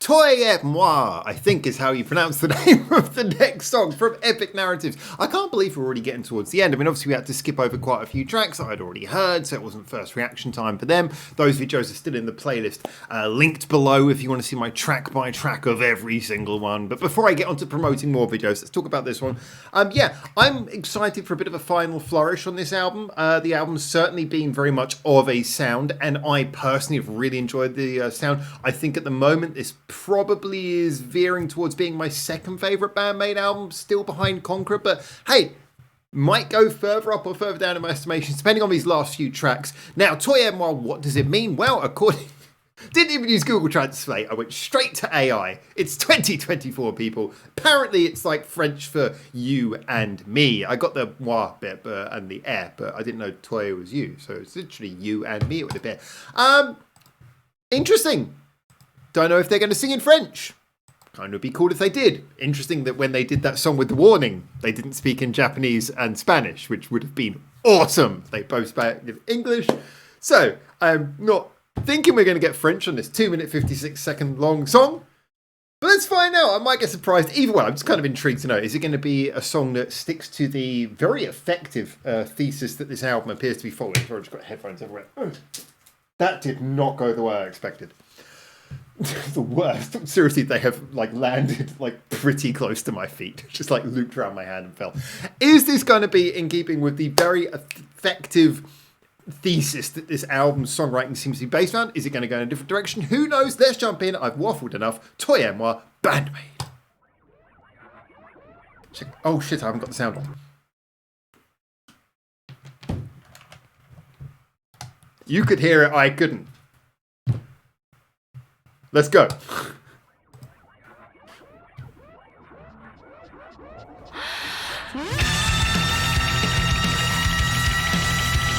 Toi Moi, I think is how you pronounce the name of the next song from Epic Narratives. I can't believe we're already getting towards the end. I mean, obviously we had to skip over quite a few tracks that I'd already heard, so it wasn't first reaction time for them. Those videos are still in the playlist linked below if you want to see my track by track of every single one. But before I get on to promoting more videos, let's talk about this one. Yeah, I'm excited for a bit of a final flourish on this album. The album's certainly been very much of a sound, and I personally have really enjoyed the sound. I think at the moment this probably is veering towards being my second favourite BAND-MAID album, still behind Conqueror, but hey, might go further up or further down in my estimations, depending on these last few tracks. Now, Toi Moi, what does it mean? Well, didn't even use Google Translate, I went straight to AI. It's 2024, people. Apparently it's like French for you and me. I got the moi bit and the air, but I didn't know toi was you, so it's literally you and me with a bit. Interesting. Don't know if they're going to sing in French. Kind of would be cool if they did. Interesting that when they did that song with the warning, they didn't speak in Japanese and Spanish, which would have been awesome. They both spoke in English. So I'm not thinking we're going to get French on this 2-minute 56-second long song. But let's find out. I might get surprised. Either way, I'm just kind of intrigued to know. Is it going to be a song that sticks to the very effective thesis that this album appears to be following? Sorry, I've just got headphones everywhere. That did not go the way I expected. The worst. Seriously, they have landed pretty close to my feet, just looped around my hand and fell. Is this going to be in keeping with the very effective thesis that this album's songwriting seems to be based on? Is it going to go in a different direction? Who knows? Let's jump in. I've waffled enough. Toi Moi, BAND-MAID. Oh shit! I haven't got the sound on. You could hear it. I couldn't. Let's go.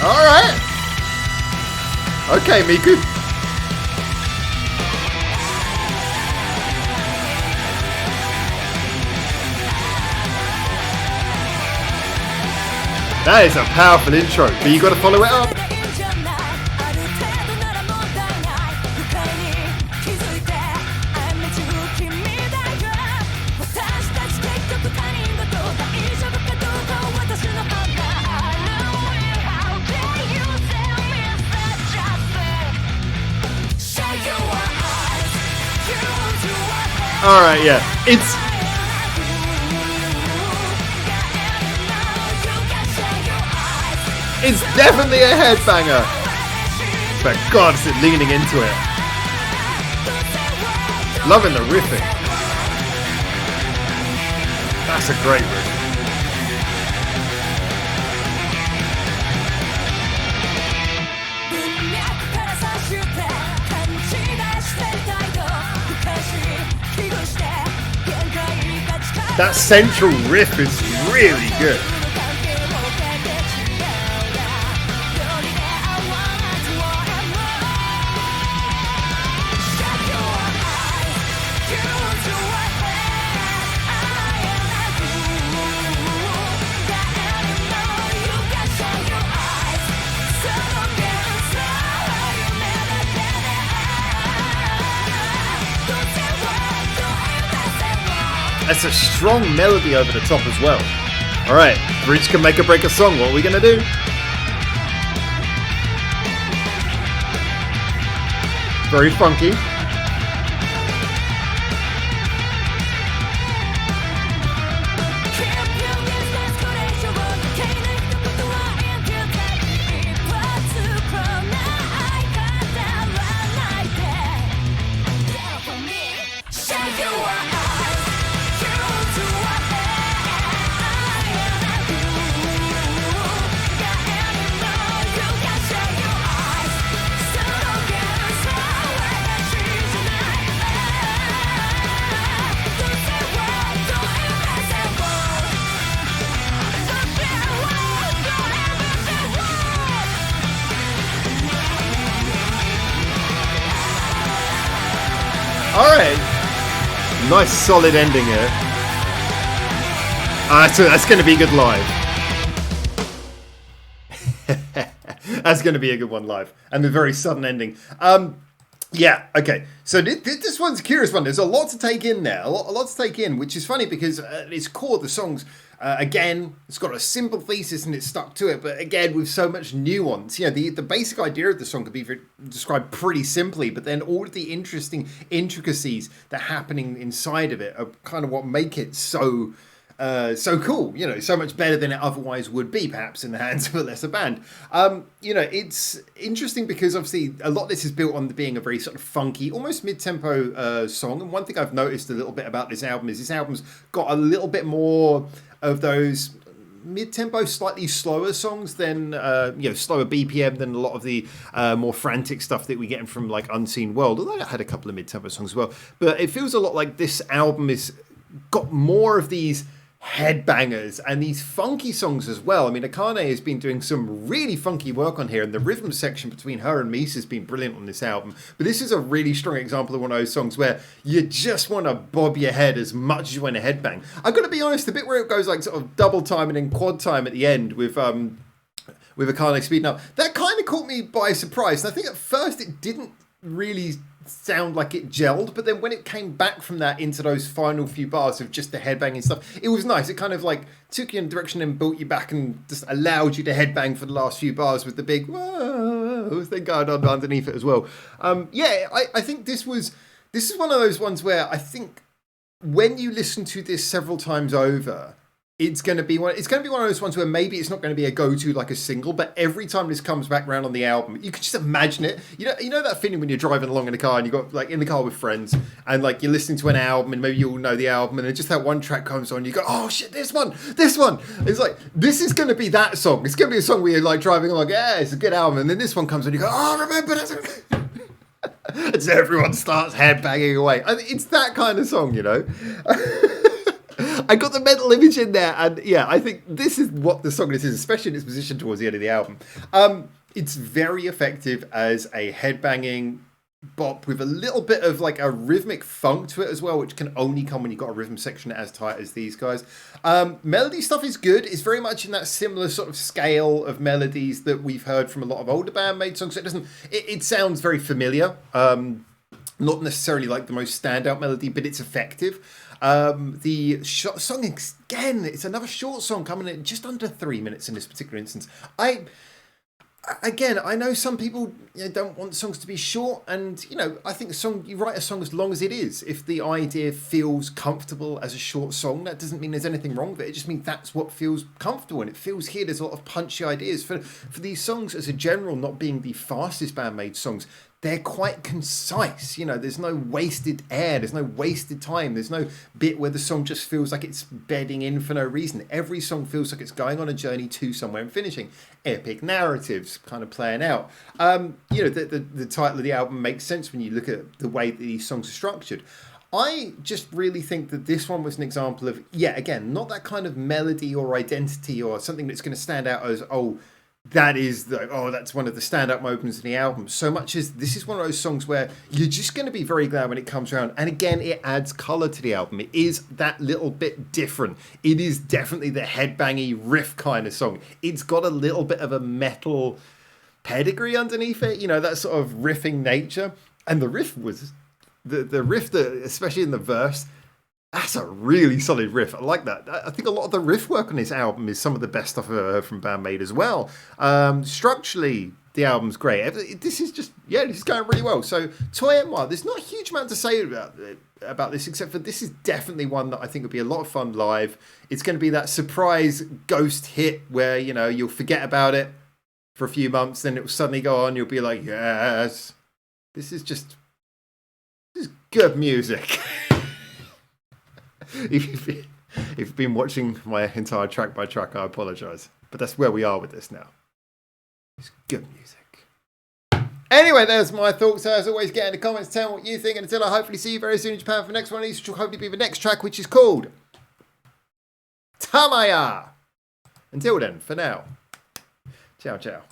All right. Okay, Miku. That is a powerful intro, but you got to follow it up. All right, yeah, it's definitely a headbanger, but God, is it leaning into it. Loving the riffing. That's a great riff. That central riff is really good. That's a strong melody over the top as well. Alright, bridge can make or break a song. What are we going to do? Very funky. Alright. Nice solid ending here. That's going to be good live. That's going to be a good one live. And a very sudden ending. Yeah, okay. So this one's a curious one. There's a lot to take in there, a lot to take in, which is funny because at its core, the songs, again, it's got a simple thesis and it's stuck to it, but again, with so much nuance. You know, the basic idea of the song could be described pretty simply, but then all of the interesting intricacies that are happening inside of it are kind of what make it so cool, you know, so much better than it otherwise would be, perhaps in the hands of a lesser band. You know, it's interesting because obviously a lot of this is built on being a very sort of funky, almost mid-tempo song. And one thing I've noticed a little bit about this album is this album's got a little bit more of those mid-tempo, slightly slower songs than you know, slower BPM than a lot of the more frantic stuff that we get from like Unseen World. Although I had a couple of mid-tempo songs as well, but it feels a lot like this album is got more of these headbangers and these funky songs as well. I mean, Akane has been doing some really funky work on here, and the rhythm section between her and Misa has been brilliant on this album. But this is a really strong example of one of those songs where you just want to bob your head as much as you want to headbang. I've got to be honest, the bit where it goes like sort of double time and then quad time at the end with Akane speeding up, that kind of caught me by surprise. And I think at first it didn't really sound like it gelled, but then when it came back from that into those final few bars of just the headbanging stuff, it was nice. It kind of like took you in a direction and brought you back and just allowed you to headbang for the last few bars with the big whoa thing going on underneath it as well. Yeah, I think this is one of those ones where I think when you listen to this several times over, it's going to be one of those ones where maybe it's not going to be a go-to like a single, but every time this comes back around on the album, you can just imagine it. You know that feeling when you're driving along in a car and you got like in the car with friends and like you're listening to an album and maybe you all know the album and then just that one track comes on, you go, oh shit, this one. It's like, this is going to be that song. It's going to be a song where you're like driving along, yeah, it's a good album. And then this one comes on, you go, oh, remember this. And so everyone starts headbanging away. I mean, it's that kind of song, you know. I got the mental image in there, and yeah, I think this is what the song is, especially in its position towards the end of the album. It's very effective as a headbanging bop with a little bit of like a rhythmic funk to it as well, which can only come when you've got a rhythm section as tight as these guys. Melody stuff is good. It's very much in that similar sort of scale of melodies that we've heard from a lot of older BAND-MAID songs. So it sounds very familiar. Not necessarily like the most standout melody, but it's effective. The song, again, it's another short song coming in just under 3 minutes in this particular instance. I know some people don't want songs to be short, and I think you write a song as long as it is. If the idea feels comfortable as a short song, that doesn't mean there's anything wrong with it. It just means that's what feels comfortable, and it feels here there's a lot of punchy ideas. For these songs as a general, not being the fastest BAND-MAID songs, they're quite concise. There's no wasted air, there's no wasted time, there's no bit where the song just feels like it's bedding in for no reason. Every song feels like it's going on a journey to somewhere and finishing. Epic narratives kind of playing out. The title of the album makes sense when you look at the way that these songs are structured. I just really think that this one was an example of, again, not that kind of melody or identity or something that's going to stand out as, that's one of the standout moments in the album, so much as this is one of those songs where you're just going to be very glad when it comes around. And again, it adds colour to the album. It is that little bit different. It is definitely the headbangy riff kind of song. It's got a little bit of a metal pedigree underneath it, that sort of riffing nature. And the riff was the riff that, especially in the verse, that's a really solid riff. I like that. I think a lot of the riff work on this album is some of the best stuff I've ever heard from BAND-MAID as well. Structurally, the album's great. This is going really well. So, Toi, there's not a huge amount to say about this, except for this is definitely one that I think would be a lot of fun live. It's going to be that surprise ghost hit where, you'll forget about it for a few months, then it will suddenly go on. You'll be like, yes, this is good music. If you've been watching my entire track by track, I apologise. But that's where we are with this now. It's good music. Anyway, there's my thoughts. As always, get in the comments, tell me what you think. And until I hopefully see you very soon in Japan for the next one of these, which will hopefully be the next track, which is called Tamaya. Until then, for now, ciao, ciao.